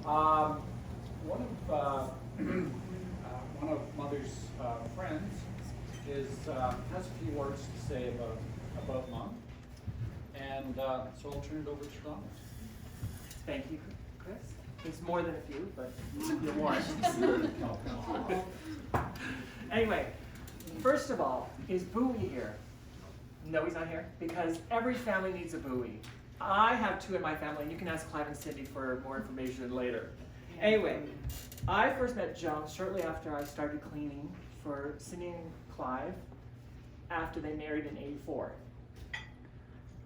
Um, one of Mother's friends has a few words to say about Mom, and so I'll turn it over to Ron. Thank you, Chris. It's more than a few, but you're warned. Anyway, first of all, is Bowie here? No, he's not here, because every family needs a Bowie. I have two in my family, and you can ask Clive and Cindy for more information later. Anyway, I first met Joan shortly after I started cleaning for Cindy and Clive after they married in '84.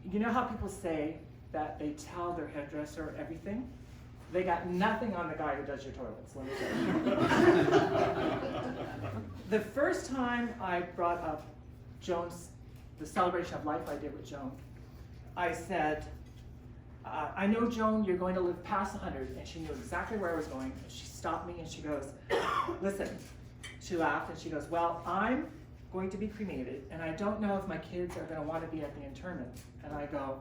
You know how people say that they tell their hairdresser everything? They got nothing on the guy who does your toilets, let me tell you. The first time I brought up the celebration of life I did with Joan, I said, I know, Joan, you're going to live past 100, and she knew exactly where I was going. And she stopped me and she goes, listen, she laughed and she goes, well, I'm going to be cremated, and I don't know if my kids are going to want to be at the interment. And I go,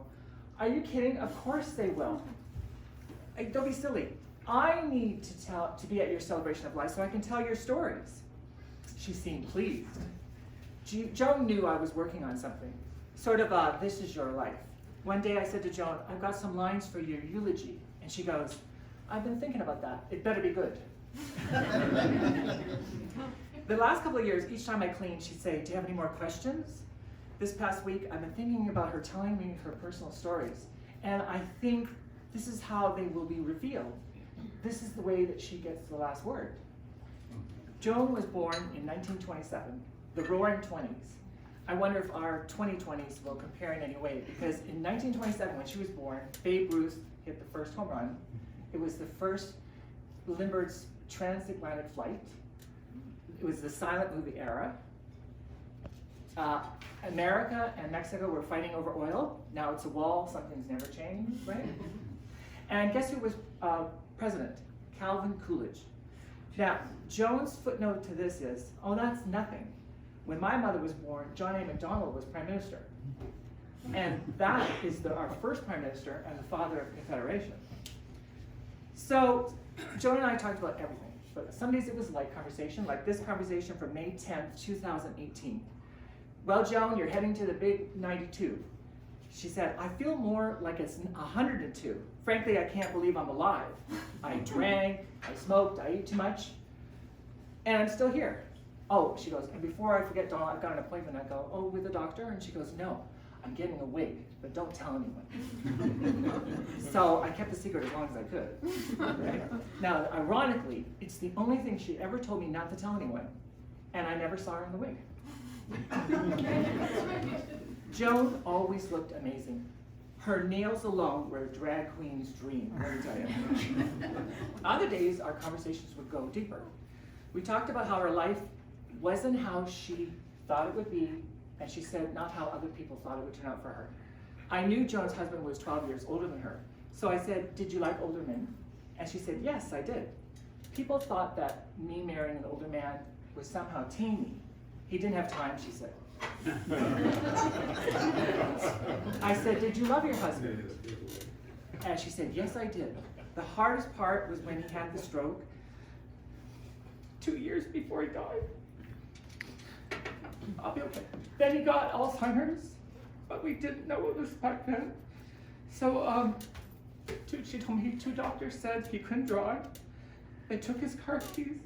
are you kidding? Of course they will. Don't be silly. I need to be at your celebration of life so I can tell your stories. She seemed pleased. Joan knew I was working on something, sort of this is your life. One day I said to Joan, I've got some lines for your eulogy. And she goes, I've been thinking about that. It better be good. The last couple of years, each time I cleaned, she'd say, do you have any more questions? This past week, I've been thinking about her telling me her personal stories. And I think this is how they will be revealed. This is the way that she gets the last word. Joan was born in 1927, the roaring 20s. I wonder if our 2020s will compare in any way, because in 1927, when she was born, Babe Ruth hit the first home run. It was the first Lindbergh's transatlantic flight. It was the silent movie era. America and Mexico were fighting over oil. Now it's a wall, something's never changed, right? And guess who was president? Calvin Coolidge. Now, Joan's footnote to this is, oh, that's nothing. When my mother was born, John A. Macdonald was prime minister. And that is our first prime minister and the father of Confederation. So Joan and I talked about everything. But some days it was light conversation, like this conversation from May 10th, 2018. Well, Joan, you're heading to the big 92. She said, I feel more like it's 102. Frankly, I can't believe I'm alive. I drank, I smoked, I ate too much, and I'm still here. Oh, she goes, and before I forget, Dawn, I've got an appointment. I go, oh, with the doctor? And she goes, no, I'm getting a wig, but don't tell anyone. So I kept the secret as long as I could. Right? Now, ironically, it's the only thing she ever told me not to tell anyone, and I never saw her in the wig. Joan always looked amazing. Her nails alone were a drag queen's dream, let me tell you. Other days, our conversations would go deeper. We talked about how her life wasn't how she thought it would be, and she said not how other people thought it would turn out for her. I knew Joan's husband was 12 years older than her, so I said, did you like older men? And she said, yes, I did. People thought that me marrying an older man would somehow tame me. He didn't have time, she said. I said, did you love your husband? And she said, yes, I did. The hardest part was when he had the stroke 2 years before he died. I'll be okay. Then he got Alzheimer's, but we didn't know it was back then. So she told me 2 doctors said he couldn't drive. They took his car keys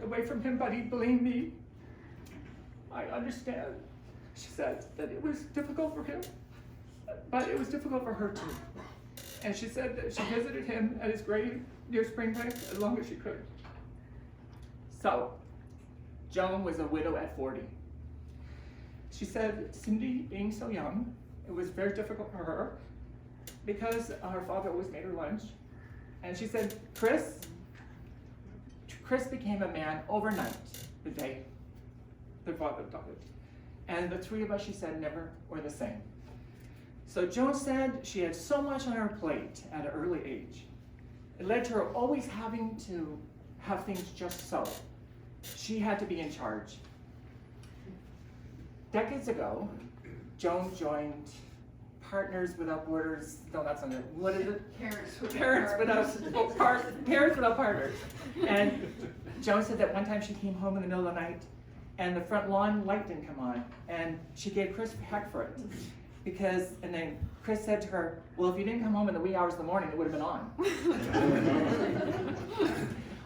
away from him, but he blamed me. I understand. She said that it was difficult for him, but it was difficult for her too. And she said that she visited him at his grave near Springbank as long as she could. So, Joan was a widow at 40. She said, Cindy, being so young, it was very difficult for her because her father always made her lunch. And she said, Chris became a man overnight the day their father died. And the 3 of us, she said, never were the same. So Joan said she had so much on her plate at an early age. It led to her always having to have things just so. She had to be in charge. Decades ago, Joan joined Partners Without Borders. No, that's not it. What is it? Parents Without Partners. And Joan said that one time she came home in the middle of the night and the front lawn light didn't come on, and she gave Chris heck for it. And then Chris said to her, well, if you didn't come home in the wee hours of the morning, it would have been on.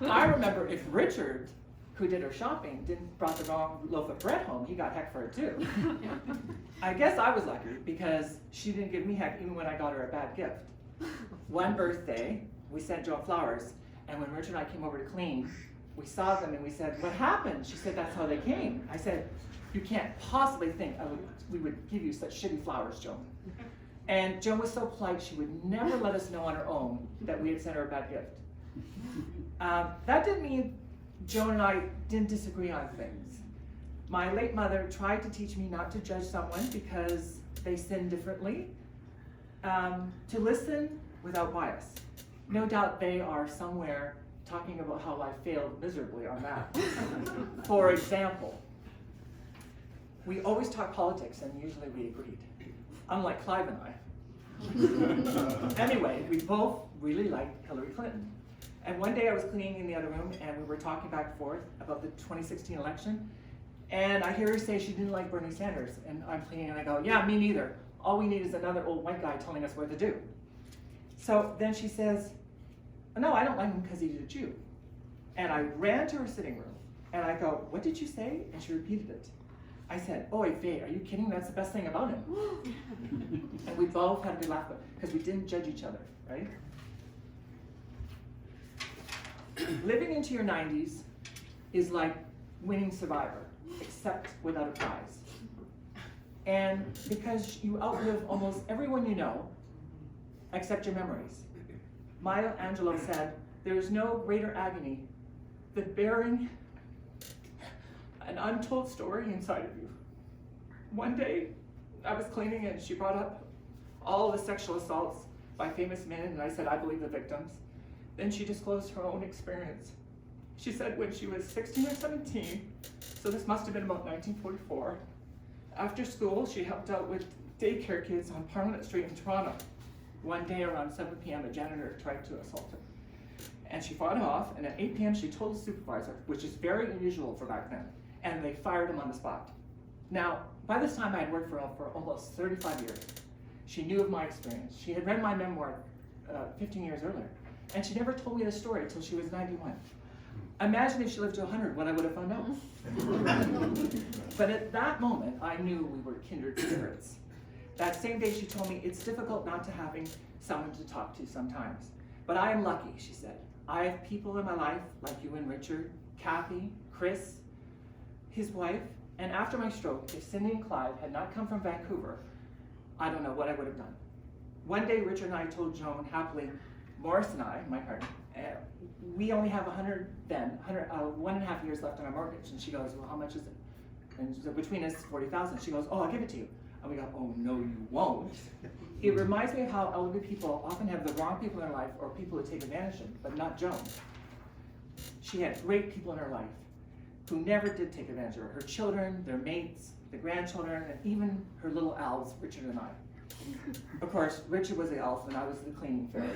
I remember if Richard, who did her shopping, brought the wrong loaf of bread home, he got heck for it too. I guess I was lucky because she didn't give me heck even when I got her a bad gift. One birthday, we sent Joan flowers, and when Richard and I came over to clean, we saw them and we said, what happened? She said, that's how they came. I said, you can't possibly think we would give you such shitty flowers, Joan. And Joan was so polite, she would never let us know on her own that we had sent her a bad gift. That didn't mean Joan and I didn't disagree on things. My late mother tried to teach me not to judge someone because they sin differently, to listen without bias. No doubt they are somewhere talking about how I failed miserably on that. For example, we always talk politics and usually we agreed, unlike Clive and I. Anyway, we both really liked Hillary Clinton. And one day I was cleaning in the other room and we were talking back and forth about the 2016 election. And I hear her say she didn't like Bernie Sanders. And I'm cleaning and I go, yeah, me neither. All we need is another old white guy telling us what to do. So then she says, no, I don't like him because he's a Jew. And I ran to her sitting room and I go, what did you say? And she repeated it. I said, oy vey, are you kidding? That's the best thing about him. And we both had to be laughing because we didn't judge each other, right? Living into your 90s is like winning Survivor, except without a prize. And because you outlive almost everyone you know, except your memories. Maya Angelou said, there is no greater agony than bearing an untold story inside of you. One day, I was cleaning and she brought up all the sexual assaults by famous men, and I said, I believe the victims. Then she disclosed her own experience. She said when she was 16 or 17, so this must have been about 1944, after school, she helped out with daycare kids on Parliament Street in Toronto. One day around 7 p.m., a janitor tried to assault her. And she fought off, and at 8 p.m. she told the supervisor, which is very unusual for back then, and they fired him on the spot. Now, by this time I had worked for her for almost 35 years. She knew of my experience. She had read my memoir 15 years earlier, and she never told me the story until she was 91. Imagine if she lived to 100, what I would have found out. But at that moment, I knew we were kindred spirits. That same day she told me, it's difficult not to having someone to talk to sometimes. But I am lucky, she said. I have people in my life, like you and Richard, Kathy, Chris, his wife, and after my stroke, if Cindy and Clive had not come from Vancouver, I don't know what I would have done. One day, Richard and I told Joan happily, Morris and I, my partner, we only have 1.5 years left on our mortgage. And she goes, well, how much is it? And so between us, 40,000. She goes, oh, I'll give it to you. And we go, oh, no, you won't. It reminds me of how elderly people often have the wrong people in their life or people who take advantage of them, but not Joan. She had great people in her life who never did take advantage of her. Her children, their mates, the grandchildren, and even her little elves, Richard and I. Of course, Richard was the elf and I was the cleaning fairy.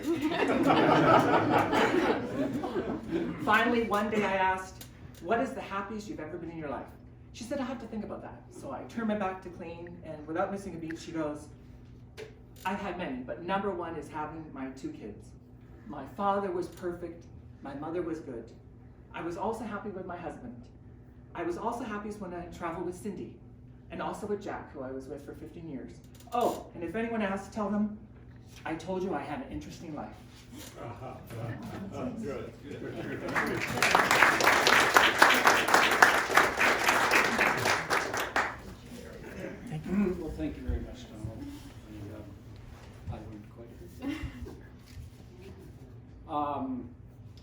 Finally, one day I asked, what is the happiest you've ever been in your life? She said, I have to think about that. So I turned my back to clean, and without missing a beat, she goes, I've had many, but number one is having my 2 kids. My father was perfect, my mother was good. I was also happy with my husband. I was also happiest when I traveled with Cindy, and also with Jack, who I was with for 15 years. Oh, and if anyone asks, tell them, I told you I had an interesting life. Good. Well, thank you very much, Donald. I learned quite a bit.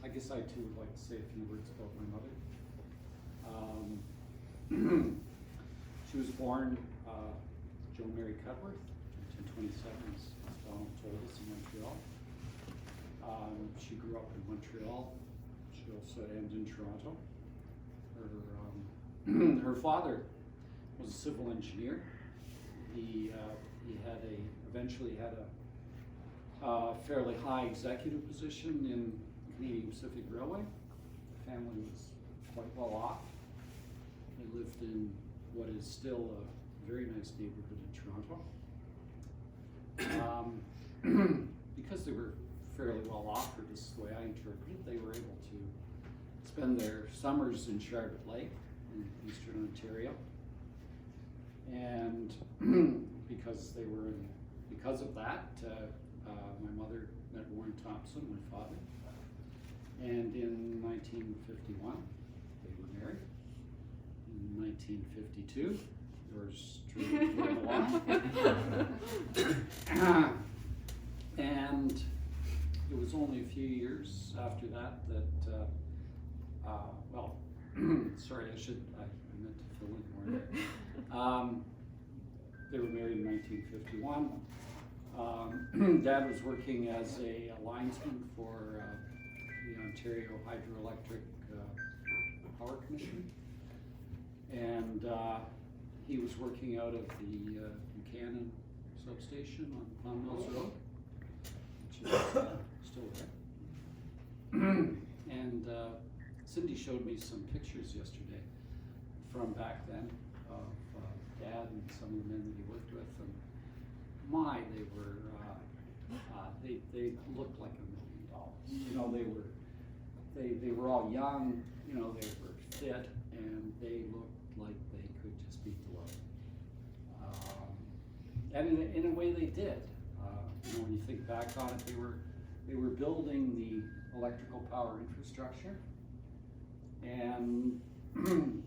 I guess I too would like to say a few words about my mother. She was born Joan Mary Cudworth, 1927, as Donald told us, in Montreal. She grew up in Montreal. She also ended in Toronto. Her father was a civil engineer. He had eventually had a fairly high executive position in Canadian Pacific Railway. The family was quite well off. They lived in what is still a very nice neighborhood in Toronto. Because they were fairly well off, or this is the way I interpret it, they were able to spend their summers in Charlotte Lake in eastern Ontario. And because of that, my mother met Joan Thomson, my father, and in 1951 they were married. In 1952, yours truly came along. And it was only a few years after that sorry, I meant to fill in more there. They were married in 1951. Dad was working as a linesman for the Ontario Hydroelectric Power Commission. And he was working out of the Buchanan substation on Palm Mills Road, which is still there. And Cindy showed me some pictures yesterday from back then of Dad and some of the men that he worked with, and my, they were they looked like $1 million. You know, they were all young. You know, they were fit, and they looked like they could just beat the world. And in a way, they did. You know, when you think back on it, they were building the electrical power infrastructure, and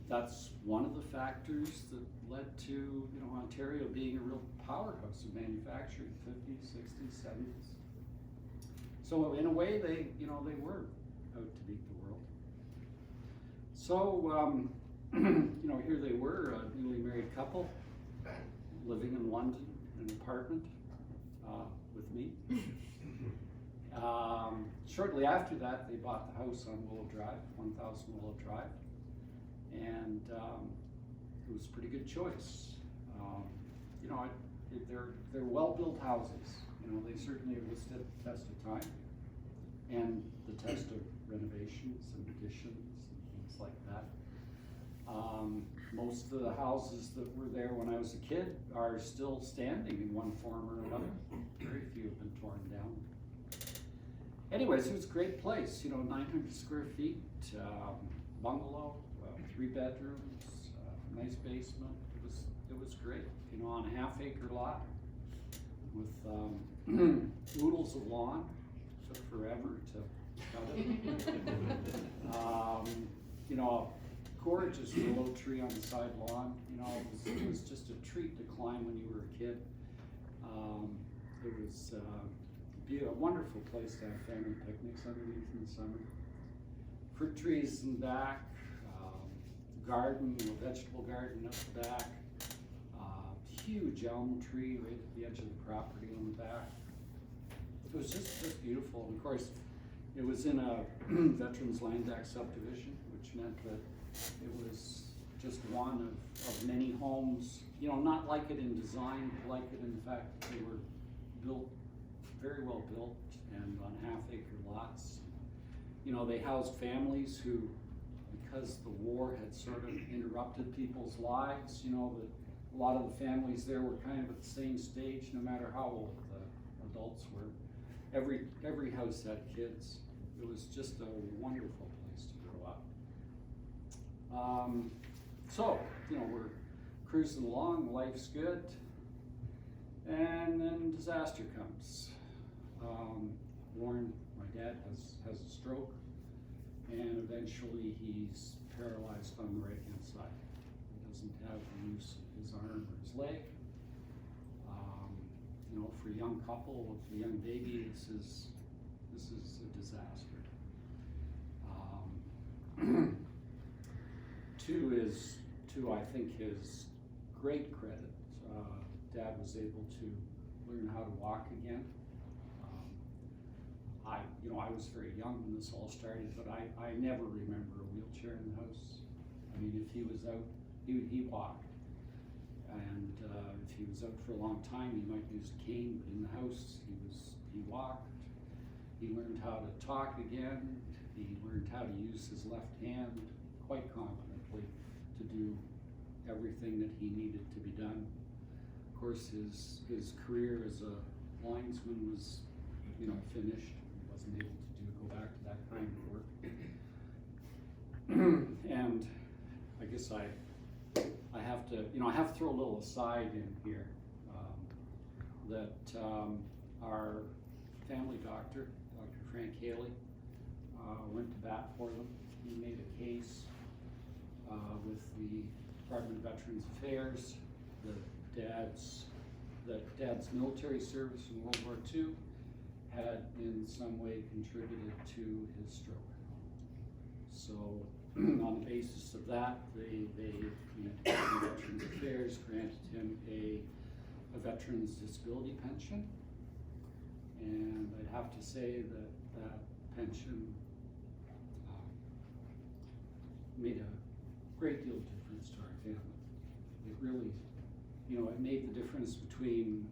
that's one of the factors that led to, you know, Ontario being a real powerhouse of manufacturing, 50s, 60s, 70s. So in a way, they were out to beat the world. So, you know, here they were, a newly married couple, living in London in an apartment with me. Shortly after that, they bought the house on Willow Drive, 1000 Willow Drive, and it was a pretty good choice. You know, they're well-built houses. You know, they certainly have withstood the test of time and the test of renovations and additions and things like that. Most of the houses that were there when I was a kid are still standing in one form or another. Very few have been torn down. Anyways, it was a great place, you know, 900 square feet, bungalow, 3 bedrooms, nice basement. It was great, you know, on a half-acre lot with oodles of lawn. Took forever to cut it. You know, a gorgeous willow tree on the side lawn. You know, it was just a treat to climb when you were a kid. It was a wonderful place to have family picnics underneath in the summer. Fruit trees in the back, garden, you know, vegetable garden up the back, huge elm tree right at the edge of the property on the back. It was just beautiful. And of course, it was in a Veterans Land Act subdivision, which meant that it was just one of many homes, you know, not like it in design, but like it in the fact that they were built, very well built, and on half-acre lots. You know, they housed families who, because the war had sort of interrupted people's lives, you know, that a lot of the families there were kind of at the same stage, no matter how old the adults were. Every house had kids. It was just a wonderful place to grow up. So, you know, we're cruising along, life's good, and then disaster comes. Warren, my dad, has a stroke, and eventually he's paralyzed on the right-hand side. He doesn't have the use of his arm or his leg. You know, for a young couple with a young baby, this is a disaster. To I think his great credit, Dad was able to learn how to walk again. I was very young when this all started, but I never remember a wheelchair in the house. I mean, if he was out, he walked. And if he was out for a long time, he might use a cane, but in the house, he walked. He learned how to talk again. He learned how to use his left hand quite competently to do everything that he needed to be done. Of course, his career as a linesman was, finished. He wasn't able to go back to that kind of work. And I guess I have to, I have to throw a little aside in here that our family doctor, Dr. Frank Haley, went to bat for them. He made a case with the Department of Veterans Affairs that dad's military service in World War II had in some way contributed to his stroke. So on the basis of that, the Department of Veterans Affairs granted him a veteran's disability pension. And I'd have to say that pension made a great deal of difference to our family. It really, it made the difference between,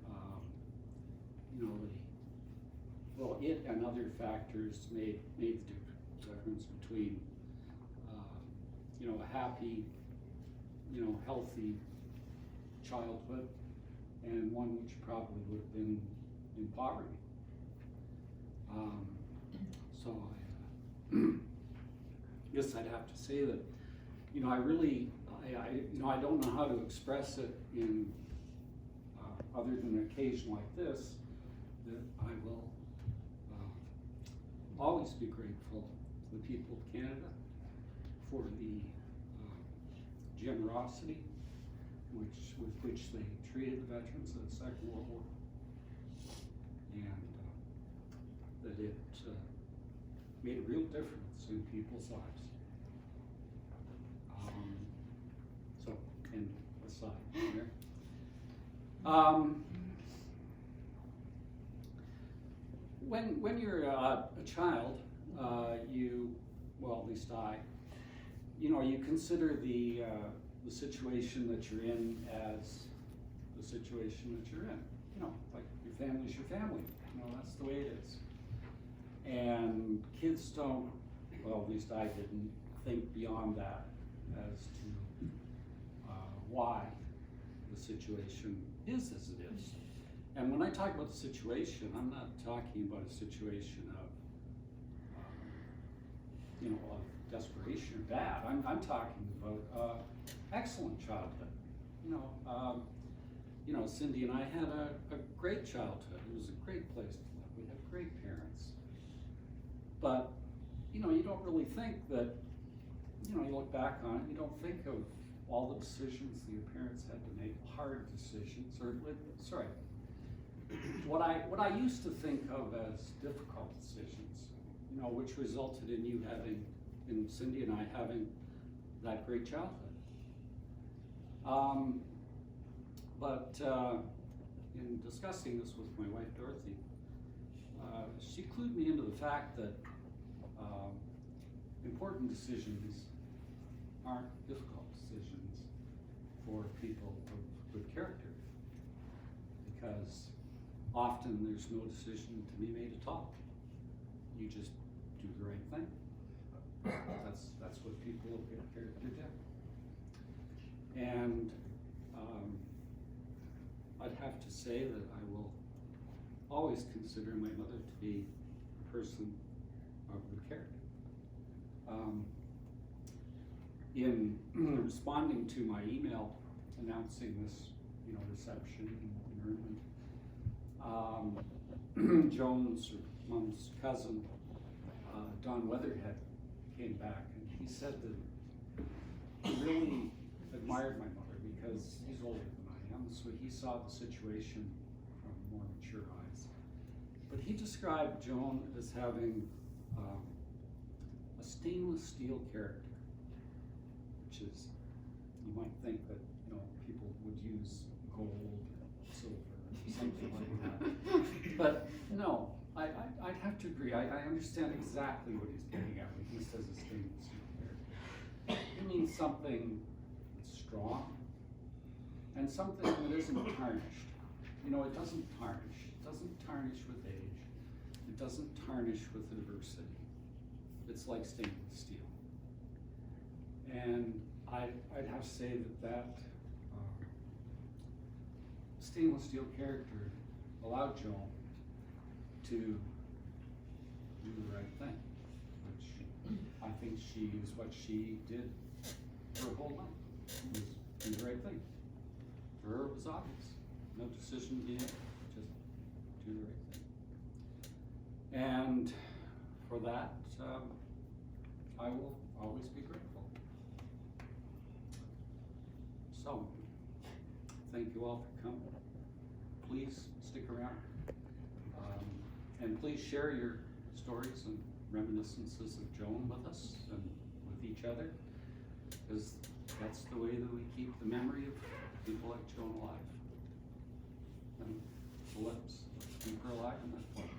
it and other factors made the difference between, a happy, healthy childhood and one which probably would have been in poverty. So I guess I'd have to say that, I don't know how to express it in other than an occasion like this, that I will always be grateful to the people of Canada for the generosity with which they treated the veterans of the Second World War, and that it made a real difference in people's lives. So, and aside there. When you're a child, at least I, you consider the situation that you're in as the situation that you're in. Like your family's your family. That's the way it is. And kids don't, well, at least I didn't think beyond that as to why the situation is as it is. And when I talk about the situation, I'm not talking about a situation of, of desperation or bad. I'm talking about excellent childhood. Cindy and I had a great childhood. It was a great place to live. We had great parents. But, you don't really think that, you look back on it, you don't think of all the decisions that your parents had to make, hard decisions, what I used to think of as difficult decisions, which resulted in you having, in Cindy and I having that great childhood. But in discussing this with my wife, Dorothy, she clued me into the fact that important decisions aren't difficult decisions for people of good character, because often there's no decision to be made at all. You just do the right thing. That's what people of good character do. And I'd have to say that I will always consider my mother to be a person of good character. In responding to my email announcing this, reception and interment, Joan's mom's cousin, Don Weatherhead, came back, and he said that he really admired my mother because he's older than I am, so he saw the situation from more mature eyes. But he described Joan as having a stainless steel character, which is, you might think that people would use gold or silver or something like that. But no, I'd have to agree. I understand exactly what he's getting at when he says a stainless steel character. It means something that's strong, and something that isn't tarnished. You know, it doesn't tarnish. It doesn't tarnish with age. It doesn't tarnish with adversity. It's like stainless steel. And I'd have to say that stainless steel character allowed Joan to do the right thing, which I think she is what she did her whole life, was do the right thing. For her, it was obvious. No decision being, just do the right thing. And for that, I will always be grateful. So, thank you all for coming. Please stick around. And please share your stories and reminiscences of Joan with us and with each other, because that's the way that we keep the memory of people like Joan alive. And so let's keep her alive in that form.